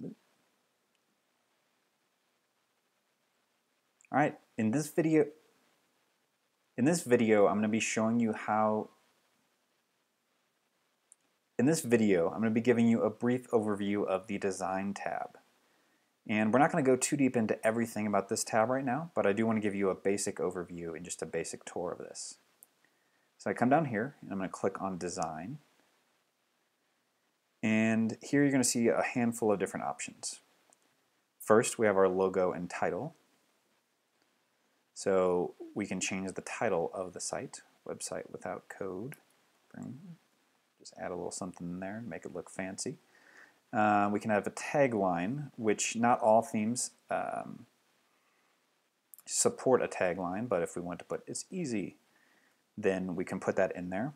All right, in this video, I'm going to be showing you how. In this video, I'm going to be giving you a brief overview of the Design tab. And we're not going to go too deep into everything about this tab right now, but I do want to give you a basic overview and just a basic tour of this. So I come down here, and I'm going to click on Design. And here you're going to see a handful of different options. First, we have our logo and title. So we can change the title of the site, website without code. Just add a little something in there and make it look fancy. We can have a tagline, which not all themes support a tagline, but if we want to put "it's easy," then we can put that in there.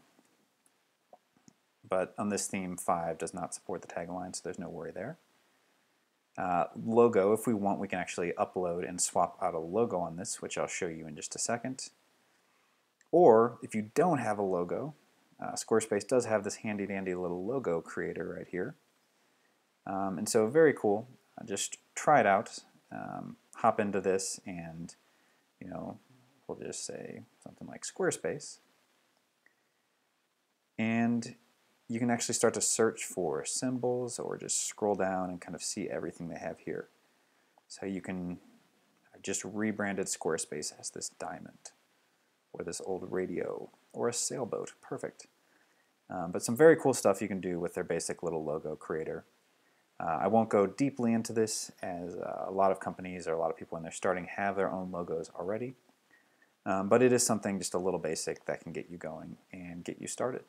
But on this theme, 5 does not support the tagline, so there's no worry there. Logo, if we want, we can actually upload and swap out a logo on this, which I'll show you in just a second. Or if you don't have a logo, Squarespace does have this handy dandy little logo creator right here. And so very cool. Just try it out. Hop into this and, we'll just say something like Squarespace. And you can actually start to search for symbols or just scroll down and kind of see everything they have here. So you can just rebranded Squarespace as this diamond or this old radio or a sailboat. Perfect. But some very cool stuff you can do with their basic little logo creator. I won't go deeply into this as a lot of companies or a lot of people when they're starting have their own logos already. But it is something just a little basic that can get you going and get you started.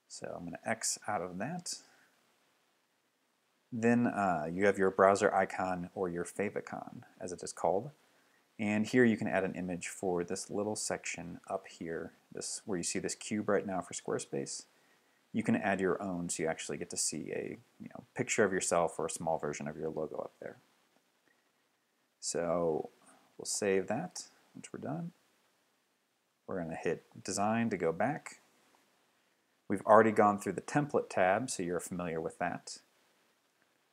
So I'm going to X out of that. Then you have your browser icon or your favicon, as it is called. And here you can add an image for this little section up here, this where you see this cube right now for Squarespace. You can add your own, so you actually get to see a picture of yourself or a small version of your logo up there. So we'll save that once we're done. We're going to hit Design to go back. We've already gone through the Template tab, so you're familiar with that.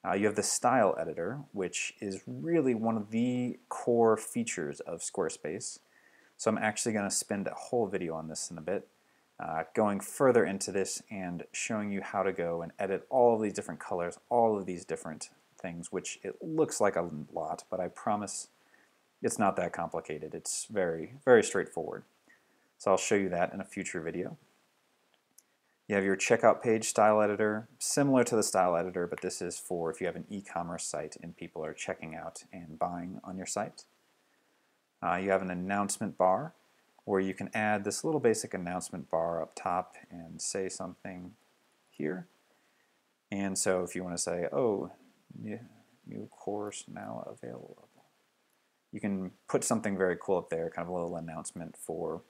You have the Style Editor, which is really one of the core features of Squarespace. So I'm actually going to spend a whole video on this in a bit, going further into this and showing you how to go and edit all of these different colors, all of these different things, which it looks like a lot, but I promise it's not that complicated. It's very, very straightforward. So I'll show you that in a future video. You have your checkout page style editor, similar to the style editor, but this is for if you have an e-commerce site and people are checking out and buying on your site. You have an announcement bar where you can add this little basic announcement bar up top and say something here. And so if you want to say, oh, new course now available, you can put something very cool up there, kind of a little announcement for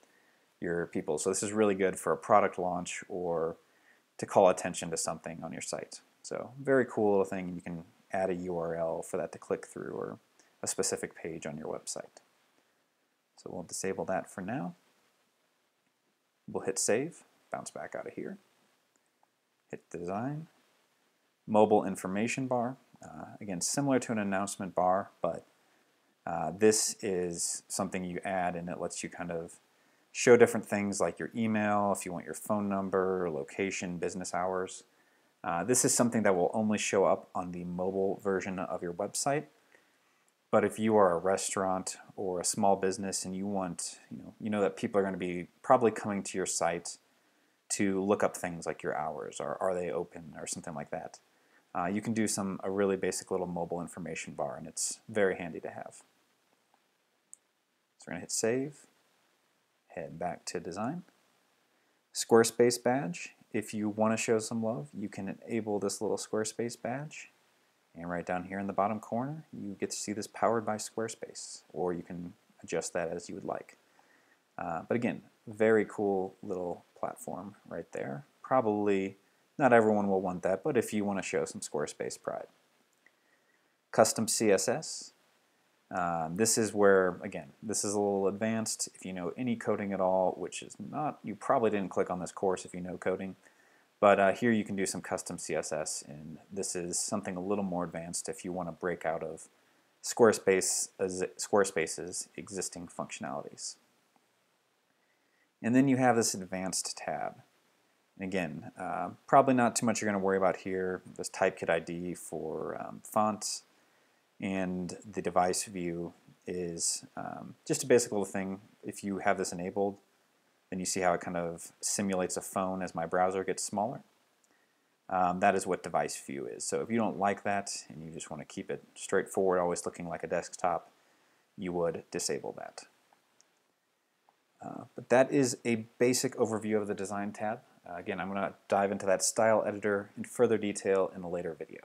your people. So this is really good for a product launch or to call attention to something on your site. So very cool little thing. You can add a URL for that to click through or a specific page on your website. So we'll disable that for now. We'll hit Save, bounce back out of here. Hit Design. Mobile information bar. Again, similar to an announcement bar, but this is something you add and it lets you kind of show different things like your email, if you want your phone number, location, business hours. This is something that will only show up on the mobile version of your website. But if you are a restaurant or a small business and you want, you know that people are going to be probably coming to your site to look up things like your hours or are they open or something like that. You can do a really basic little mobile information bar and it's very handy to have. So we're going to hit Save. Head back to Design. Squarespace badge. If you want to show some love, you can enable this little Squarespace badge. And right down here in the bottom corner, you get to see this powered by Squarespace, or you can adjust that as you would like. But again, very cool little platform right there. Probably not everyone will want that, but if you want to show some Squarespace pride. Custom CSS. This is where, again, this is a little advanced. If you know any coding at all, which is not, you probably didn't click on this course if you know coding, But here you can do some custom CSS, and this is something a little more advanced if you want to break out of Squarespace's existing functionalities. And then you have this advanced tab. And again, probably not too much you're going to worry about here. This typekit ID for fonts, and the device view is just a basic little thing. If you have this enabled, then you see how it kind of simulates a phone as my browser gets smaller. That is what device view is. So if you don't like that and you just want to keep it straightforward, always looking like a desktop, you would disable that. But that is a basic overview of the design tab. Again, I'm going to dive into that style editor in further detail in a later video.